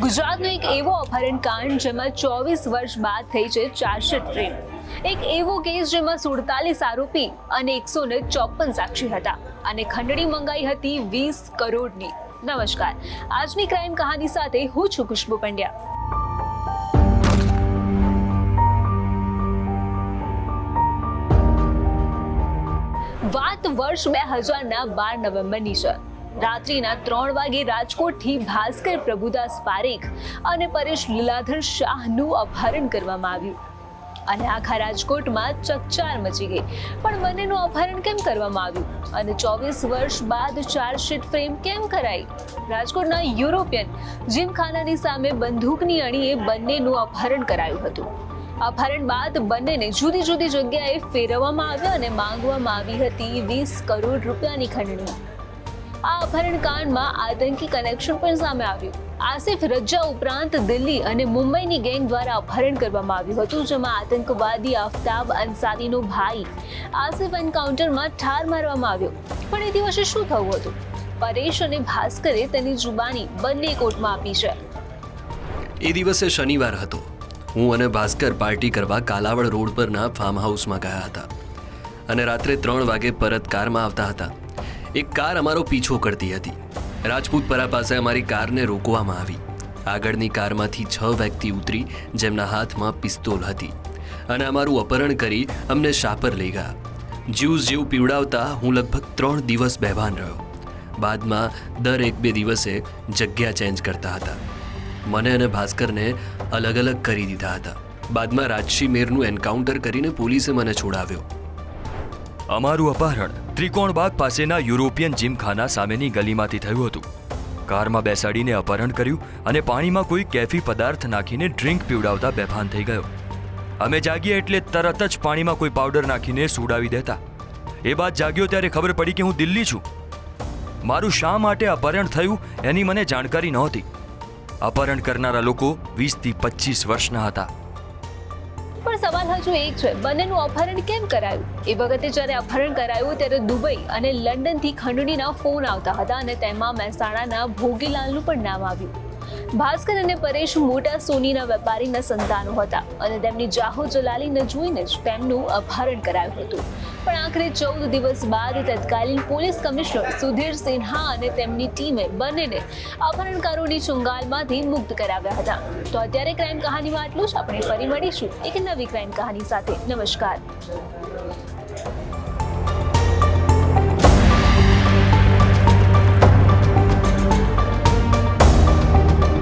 ગુજરાતનું એક એવો અપહરણ કાંડ જેમાં 24 વર્ષ બાદ થઈ છે ચાર્જશીટ ફ્રેમ. એક એવો કેસ જેમાં 47 આરોપી અને 154 સાક્ષી હતા અને ખંડણી મંગાઈ હતી 20 કરોડની. નમસ્કાર, આજની ક્રાઇમ કહાની સાથે હું છું ખુશ્બુ પંડ્યા. વાત વર્ષ 2012 નવેમ્બરની છે. રાત્રિના 3 વાગે રાજકોટથી ભાસ્કર પ્રભુદાસ પારેખ અને પરેશ લીલાધર શાહનું અપહરણ કરવામાં આવ્યું અને આખા રાજકોટમાં ચકચાર મચી ગઈ. પણ બંનેનું અપહરણ કેમ કરવામાં આવ્યું અને 24 વર્ષ બાદ ચાર્જશીટ ફ્રેમ કેમ કરાઈ? રાજકોટના યુરોપિયન જીમખાનાની સામે બંદૂકની અણીએ બંનેનું અપહરણ કરાયું હતું. અપહરણ બાદ બંનેને જુદી જુદી જગ્યાએ ફેરવવામાં આવ્યા અને માંગવામાં આવી હતી 20 કરોડ રૂપિયાની ખંડણી. આ અપહરણ કાંડમાં આતંકી કનેક્શન પણ સામે આવ્યું. આસિફ રજા ઉપરાંત દિલ્હી અને મુંબઈની ગેંગ દ્વારા અપહરણ કરવામાં આવ્યું હતું, જેમાં આતંકવાદી આફતાબ અંસારીનો ભાઈ આસિફ એન્કાઉન્ટરમાં ઠાર મારવામાં આવ્યો. પણ એ દિવસે શું થયું હતું? પરેશ અને ભાસ્કરે તેની જુબાની બંને કોર્ટમાં આપી છે. એ દિવસે શનિવાર હતો. હું અને ભાસ્કર પાર્ટી કરવા કાલાવડ રોડ પરના ફાર્મ હાઉસમાં ગયા હતા અને રાત્રે 3 વાગે પરત કારમાં આવતા હતા. એક કાર અમારો પીછો કરતી હતી. રાજપૂતપરા પાસે અમારી કારને રોકવામાં આવી. આગળની કારમાંથી 6 વ્યક્તિ ઉતરી, જેમના હાથમાં પિસ્તોલ હતી અને અમારું અપહરણ કરી અમને શાપર લઈ ગયા. જ્યુસ જેવું પીવડાવતા હું લગભગ 3 દિવસ બેભાન રહ્યો. બાદમાં દર 1-2 દિવસે જગ્યા ચેન્જ કરતા હતા. મને અને ભાસ્કરને અલગ અલગ કરી દીધા હતા. બાદમાં રાજશી મેરનું એન્કાઉન્ટર કરીને પોલીસે મને છોડાવ્યો. અમારું અપહરણ ત્રિકોણબાગ પાસેના યુરોપિયન જીમખાના સામેની ગલીમાંથી થયું હતું. કારમાં બેસાડીને અપહરણ કર્યું અને પાણીમાં કોઈ કેફી પદાર્થ નાખીને ડ્રિંક પીવડાવતા બેભાન થઈ ગયો. અમે જાગીએ એટલે તરત જ પાણીમાં કોઈ પાવડર નાખીને સુડાવી દેતા. એ બાદ જાગ્યો ત્યારે ખબર પડી કે હું દિલ્હી છું. મારું શા માટે અપહરણ થયું એની મને જાણકારી નહોતી. અપહરણ કરનારા લોકો 20 થી 25 વર્ષના હતા. પણ સવાલ હજુ એક છે, બંનેનું અપહરણ કેમ કરાયું? એ વખતે જ્યારે અપહરણ કરાયું ત્યારે દુબઈ અને લંડનથી ખંડણીના ફોન આવતા હતા અને તેમાં મહેસાણાના ભોગીલાલનું પણ નામ આવ્યું. ભાસ્કર અને પરેશ મોટા સોનીના વેપારીના સંતાનો હતા અને તેમની જાહો જલાલીને જોઈને જ તેમનું અપહરણ કરાયું હતું. પણ આખરે 14 દિવસ બાદ તત્કાલીન પોલીસ કમિશનર સુધીર સિન્હા અને તેમની ટીમે બંનેને અપહરણકારોની ચુંગાલમાંથી મુક્ત કરાવ્યા હતા. તો અત્યારે ક્રાઇમ કહાનીમાં આટલું જ. આપણે ફરી મળીશું એક નવી ક્રાઇમ કહાની સાથે. નમસ્કાર.